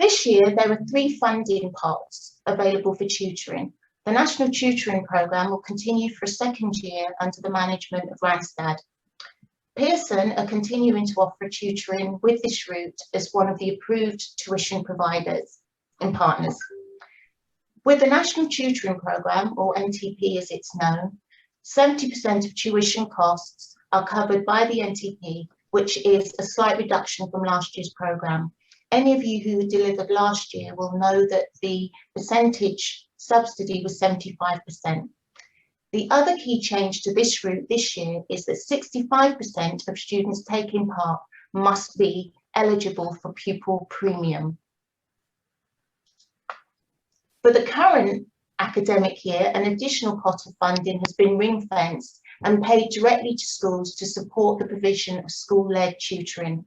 This year, there are 3 funding pots available for tutoring. The National Tutoring Programme will continue for a second year under the management of Randstad. Pearson are continuing to offer tutoring with this route as one of the approved tuition providers and partners. With the National Tutoring Programme, or NTP as it's known, 70% of tuition costs are covered by the NTP, which is a slight reduction from last year's programme. Any of you who delivered last year will know that the percentage subsidy was 75%. The other key change to this route this year is that 65% of students taking part must be eligible for pupil premium. For the current academic year, an additional pot of funding has been ring-fenced and paid directly to schools to support the provision of school-led tutoring.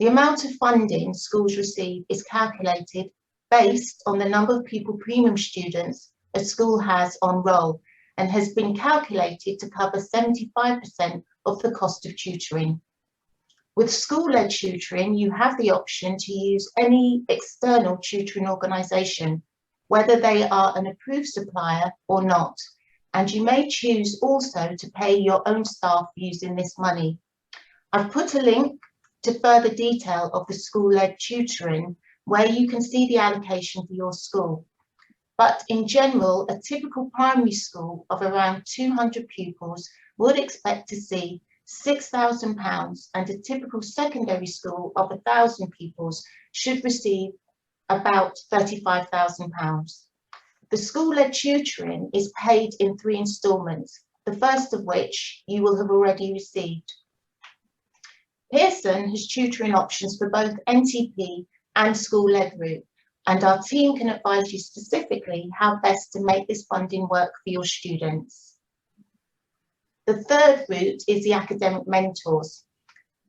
The amount of funding schools receive is calculated based on the number of pupil premium students a school has on roll and has been calculated to cover 75% of the cost of tutoring. With school-led tutoring, you have the option to use any external tutoring organisation, whether they are an approved supplier or not, and you may choose also to pay your own staff using this money. I've put a link to further detail of the school-led tutoring where you can see the allocation for your school. But in general, a typical primary school of around 200 pupils would expect to see £6,000, and a typical secondary school of 1,000 pupils should receive about £35,000. The school-led tutoring is paid in 3 instalments, the first of which you will have already received. Pearson has tutoring options for both NTP and school-led route, and our team can advise you specifically how best to make this funding work for your students. The third route is the academic mentors.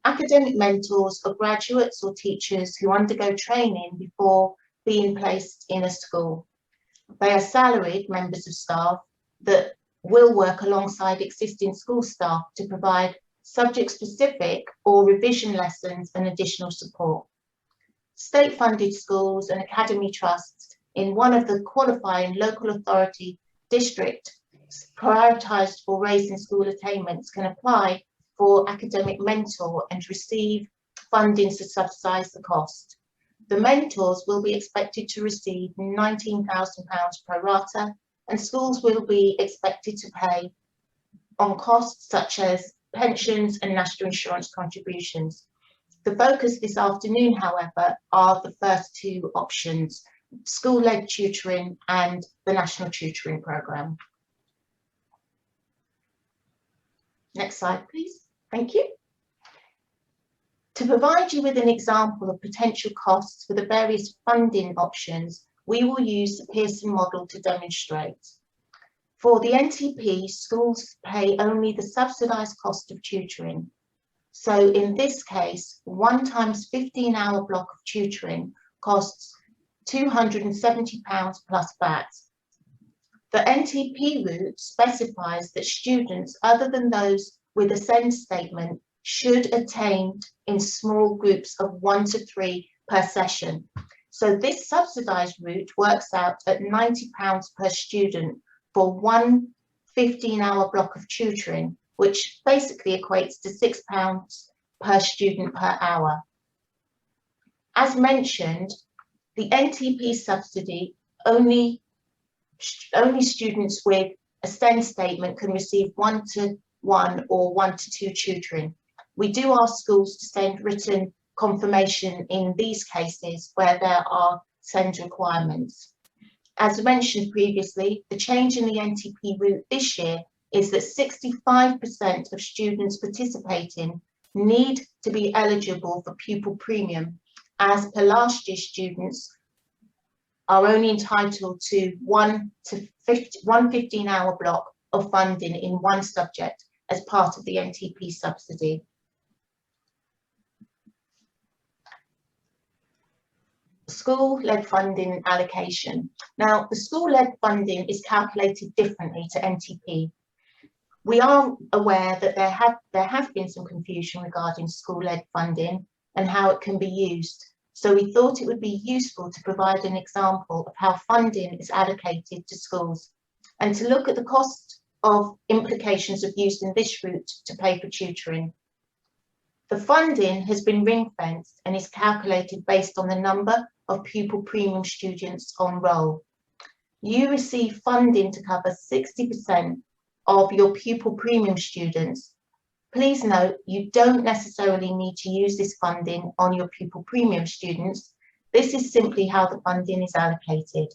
Academic mentors are graduates or teachers who undergo training before being placed in a school. They are salaried members of staff that will work alongside existing school staff to provide subject-specific or revision lessons and additional support. State-funded schools and academy trusts in one of the qualifying local authority districts prioritised for raising school attainments can apply for academic mentor and receive funding to subsidise the cost. The mentors will be expected to receive £19,000 pro rata, and schools will be expected to pay on costs such as pensions and national insurance contributions. The focus this afternoon, however, are the first 2 options, school-led tutoring and the National Tutoring Programme. Next slide, please. Thank you. To provide you with an example of potential costs for the various funding options, we will use the Pearson model to demonstrate. For the NTP, schools pay only the subsidised cost of tutoring. So in this case, 1 times 15-hour block of tutoring costs £270 plus VAT. The NTP route specifies that students other than those with a SEND statement should attend in small groups of 1 to 3 per session. So this subsidised route works out at £90 per student for 1 15-hour block of tutoring, which basically equates to £6 per student per hour. As mentioned, the NTP subsidy only students with a SEND statement can receive 1-to-1 or 1-to-2 tutoring. We do ask schools to send written confirmation in these cases where there are SEND requirements. As mentioned previously, the change in the NTP route this year is that 65% of students participating need to be eligible for pupil premium, as per last year's students are only entitled to one 15-hour block of funding in one subject as part of the NTP subsidy. School-led funding allocation. Now, the school-led funding is calculated differently to NTP. We are aware that there have been some confusion regarding school-led funding and how it can be used. So we thought it would be useful to provide an example of how funding is allocated to schools and to look at the cost of implications of using this route to pay for tutoring. The funding has been ring-fenced and is calculated based on the number of pupil premium students on roll. You receive funding to cover 60% of your pupil premium students. Please note, you don't necessarily need to use this funding on your pupil premium students. This is simply how the funding is allocated.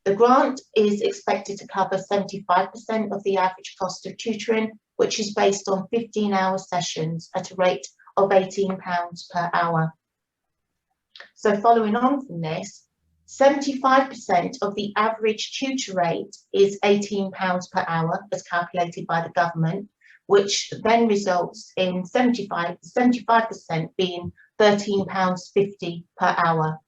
The grant is expected to cover 75% of the average cost of tutoring, which is based on 15-hour sessions at a rate of £18 per hour. So following on from this, 75% of the average tutor rate is £18 per hour as calculated by the government, which then results in 75% being £13.50 per hour.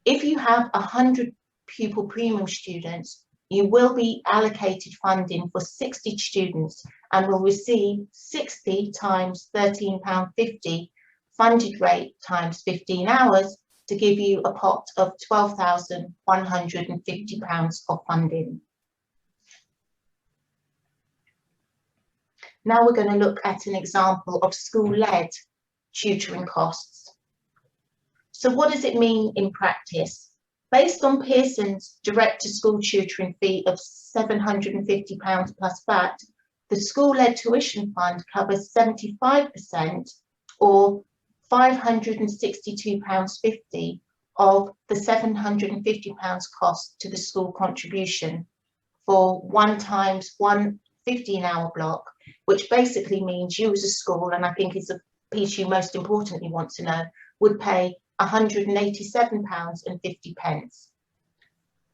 If you have 100 pupil premium students, you will be allocated funding for 60 students and will receive 60 times £13.50 funded rate times 15 hours to give you a pot of £12,150 of funding. Now we're going to look at an example of school-led tutoring costs. So what does it mean in practice? Based on Pearson's direct-to-school tutoring fee of £750 plus VAT, the school-led tuition fund covers 75% or £562.50 of the £750 cost to the school contribution for 1 times 1 15-hour block, which basically means you as a school, and I think is the piece you most importantly want to know, would pay £187.50.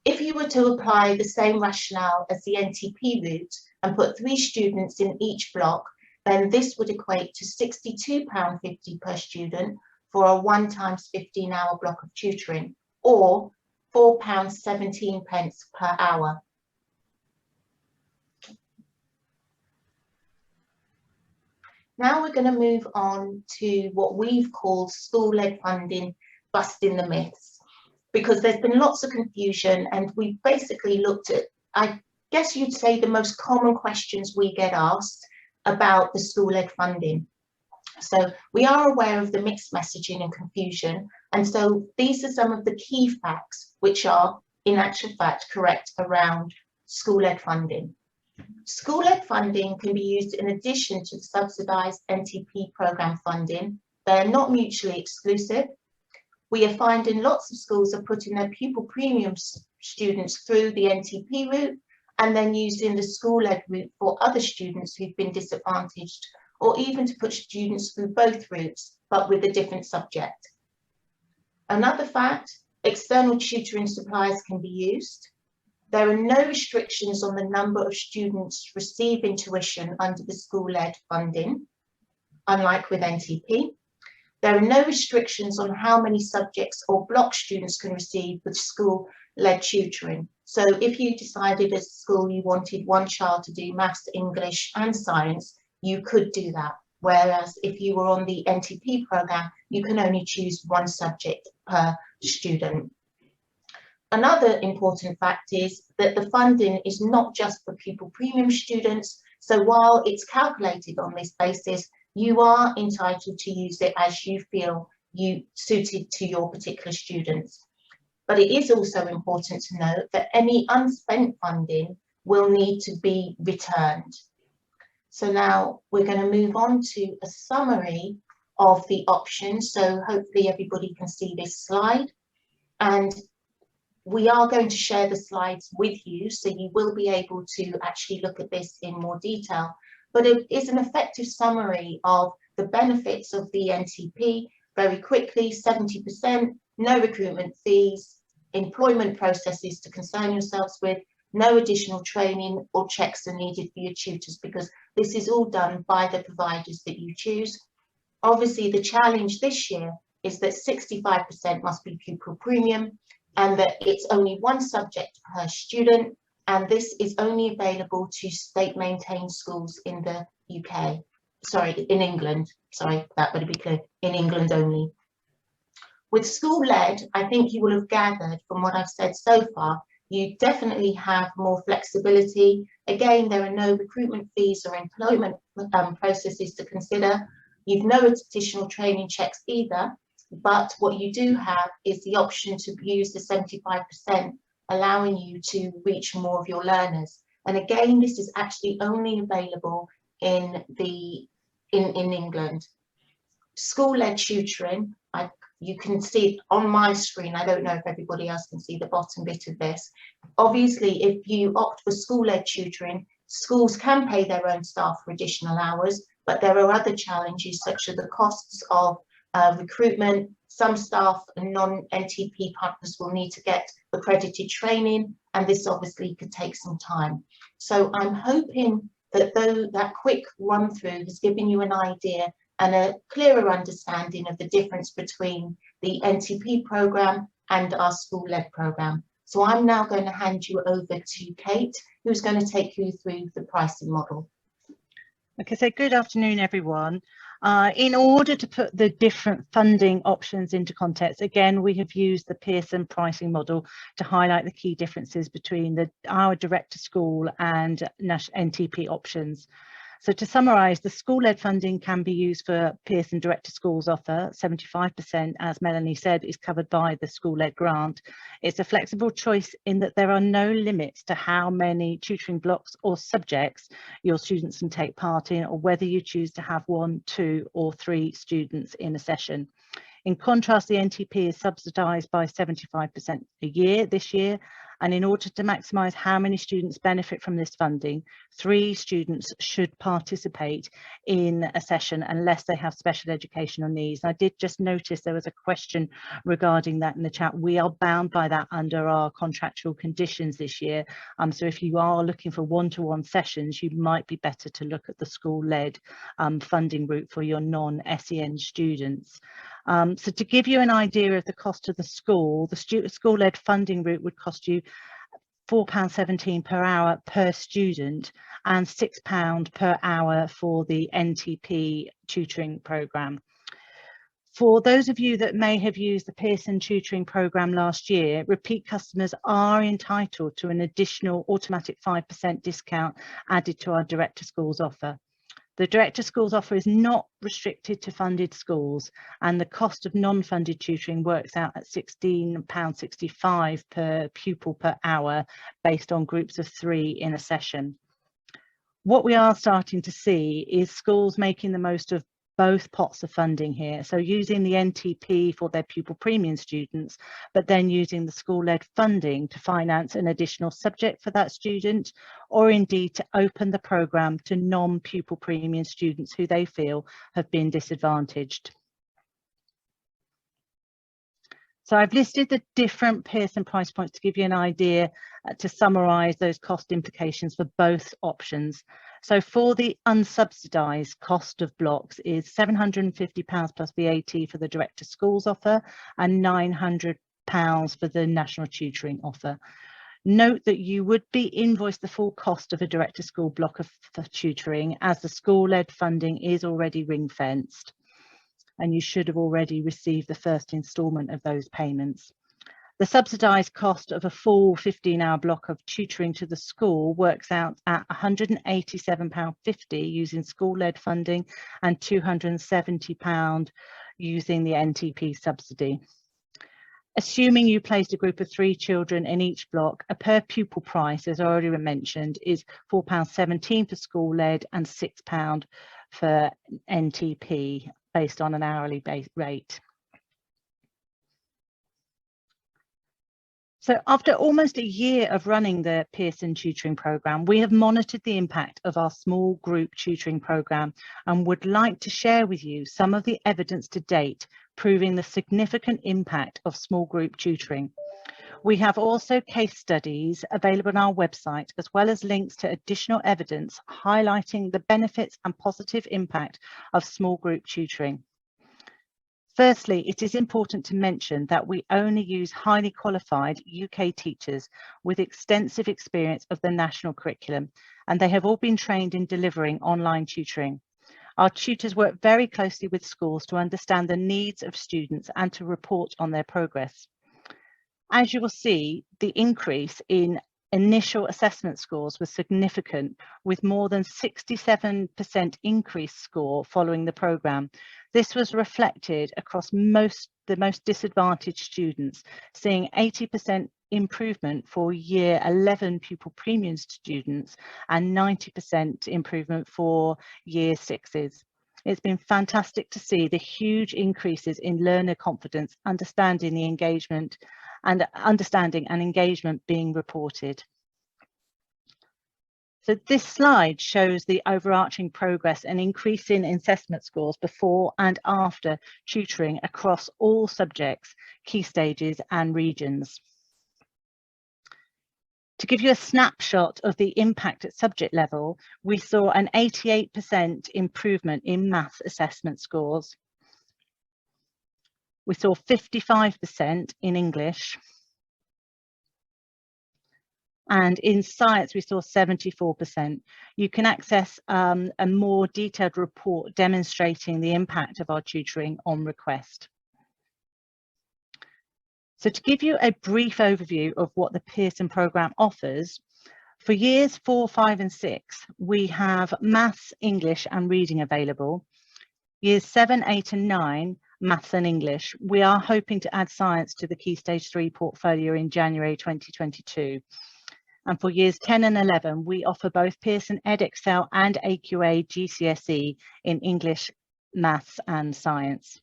If you were to apply the same rationale as the NTP route and put 3 students in each block, then this would equate to £62.50 per student for a 1 times 15-hour block of tutoring, or £4.17 per hour. Now we're going to move on to what we've called school-led funding, busting the myths, because there's been lots of confusion and we basically looked at, I guess you'd say, the most common questions we get asked about the school-led funding. So we are aware of the mixed messaging and confusion, and so these are some of the key facts which are in actual fact correct around school-led funding. School-led funding can be used in addition to the subsidised NTP programme funding. They're not mutually exclusive. We are finding lots of schools are putting their pupil premium students through the NTP route and then using the school-led route for other students who've been disadvantaged, or even to put students through both routes, but with a different subject. Another fact, external tutoring suppliers can be used. There are no restrictions on the number of students receiving tuition under the school-led funding, unlike with NTP. There are no restrictions on how many subjects or block students can receive with school-led tutoring. So if you decided as a school you wanted one child to do maths, English and science, you could do that. Whereas if you were on the NTP programme, you can only choose one subject per student. Another important fact is that the funding is not just for pupil premium students. So while it's calculated on this basis, you are entitled to use it as you feel you suited to your particular students. But it is also important to note that any unspent funding will need to be returned. So now we're going to move on to a summary of the options. So hopefully everybody can see this slide. And we are going to share the slides with you, so you will be able to actually look at this in more detail. But it is an effective summary of the benefits of the NTP. Very quickly, 70%, no recruitment fees, employment processes to concern yourselves with, no additional training or checks are needed for your tutors because this is all done by the providers that you choose. Obviously, the challenge this year is that 65% must be pupil premium and that it's only one subject per student, and this is only available to state-maintained schools in the UK. Sorry, in England. Sorry, that would be clear. In England only. With school-led, I think you will have gathered from what I've said so far, you definitely have more flexibility. Again, there are no recruitment fees or employment processes to consider. You've no additional training checks either, but what you do have is the option to use the 75%, allowing you to reach more of your learners. And again, this is actually only available in England. School-led tutoring, you can see it on my screen. I don't know if everybody else can see the bottom bit of this. Obviously, if you opt for school-led tutoring, schools can pay their own staff for additional hours, but there are other challenges such as the costs of recruitment. Some staff and non-NTP partners will need to get accredited training, and this obviously could take some time. So I'm hoping that though that quick run through has given you an idea and a clearer understanding of the difference between the NTP programme and our school-led programme. So I'm now going to hand you over to Kate, who's going to take you through the pricing model. Okay, so good afternoon, everyone. In order to put the different funding options into context, again, we have used the Pearson pricing model to highlight the key differences between our direct to school and NTP options. So to summarise, the school-led funding can be used for Pearson direct to schools offer. 75%, as Melanie said, is covered by the school-led grant. It's a flexible choice in that there are no limits to how many tutoring blocks or subjects your students can take part in, or whether you choose to have 1, 2 or 3 students in a session. In contrast, the NTP is subsidised by 75% a year this year, and in order to maximise how many students benefit from this funding, 3 students should participate in a session unless they have special educational needs. I did just notice there was a question regarding that in the chat. We are bound by that under our contractual conditions this year. So if you are looking for one-to-one sessions, you might be better to look at the school-led funding route for your non-SEN students. So to give you an idea of the cost of the school-led funding route would cost you £4.17 per hour per student and £6 per hour for the NTP tutoring programme. For those of you that may have used the Pearson tutoring programme last year, repeat customers are entitled to an additional automatic 5% discount added to our direct to schools offer. The direct to schools offer is not restricted to funded schools, and the cost of non-funded tutoring works out at £16.65 per pupil per hour based on groups of 3 in a session. What we are starting to see is schools making the most of both pots of funding here. So using the NTP for their pupil premium students, but then using the school-led funding to finance an additional subject for that student, or indeed to open the programme to non-pupil premium students who they feel have been disadvantaged. So I've listed the different Pearson price points to give you an idea to summarise those cost implications for both options. So for the unsubsidised cost of blocks is £750 plus VAT for the direct to schools offer and £900 for the national tutoring offer. Note that you would be invoiced the full cost of a direct to school block of tutoring, as the school-led funding is already ring-fenced, and you should have already received the first instalment of those payments. The subsidised cost of a full 15-hour block of tutoring to the school works out at £187.50 using school-led funding and £270 using the NTP subsidy. Assuming you placed a group of 3 children in each block, a per pupil price, as already mentioned, is £4.17 for school-led and £6 for NTP based on an hourly rate. So after almost a year of running the Pearson tutoring programme, we have monitored the impact of our small group tutoring programme and would like to share with you some of the evidence to date proving the significant impact of small group tutoring. We have also case studies available on our website, as well as links to additional evidence highlighting the benefits and positive impact of small group tutoring. Firstly, it is important to mention that we only use highly qualified UK teachers with extensive experience of the national curriculum, and they have all been trained in delivering online tutoring. Our tutors work very closely with schools to understand the needs of students and to report on their progress. As you will see, the increase in initial assessment scores was significant, with more than 67% increased score following the programme. This was reflected across the most disadvantaged students, seeing 80% improvement for year 11 pupil premium students and 90% improvement for year 6s. It's been fantastic to see the huge increases in learner confidence, understanding and engagement being reported. So this slide shows the overarching progress and increase in assessment scores before and after tutoring across all subjects, key stages and regions. To give you a snapshot of the impact at subject level, we saw an 88% improvement in maths assessment scores. We saw 55% in English. And in science, we saw 74%. You can access a more detailed report demonstrating the impact of our tutoring on request. So to give you a brief overview of what the Pearson programme offers, for years 4, 5 and 6, we have maths, English and reading available. Years 7, 8 and 9, maths and English. We are hoping to add science to the Key Stage 3 portfolio in January 2022. And for years 10 and 11, we offer both Pearson Edexcel and AQA GCSE in English, maths and science.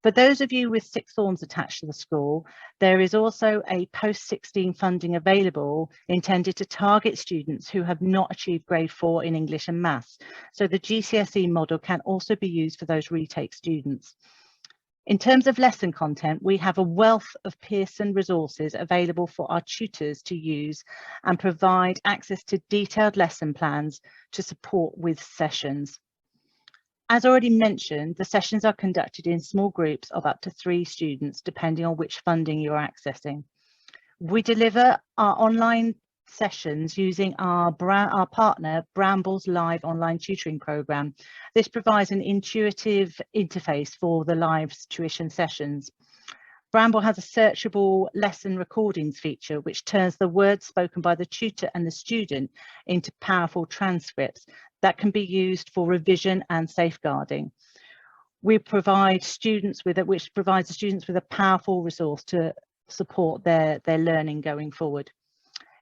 For those of you with sixth forms attached to the school, there is also a post-16 funding available intended to target students who have not achieved grade 4 in English and maths. So the GCSE model can also be used for those retake students. In terms of lesson content, we have a wealth of Pearson resources available for our tutors to use and provide access to detailed lesson plans to support with sessions. As already mentioned, the sessions are conducted in small groups of up to 3 students, depending on which funding you're accessing. We deliver our online sessions using our partner Bramble's live online tutoring programme. This provides an intuitive interface for the live tuition sessions. Bramble has a searchable lesson recordings feature which turns the words spoken by the tutor and the student into powerful transcripts that can be used for revision and safeguarding. We provide which provides the students with a powerful resource to support their learning going forward.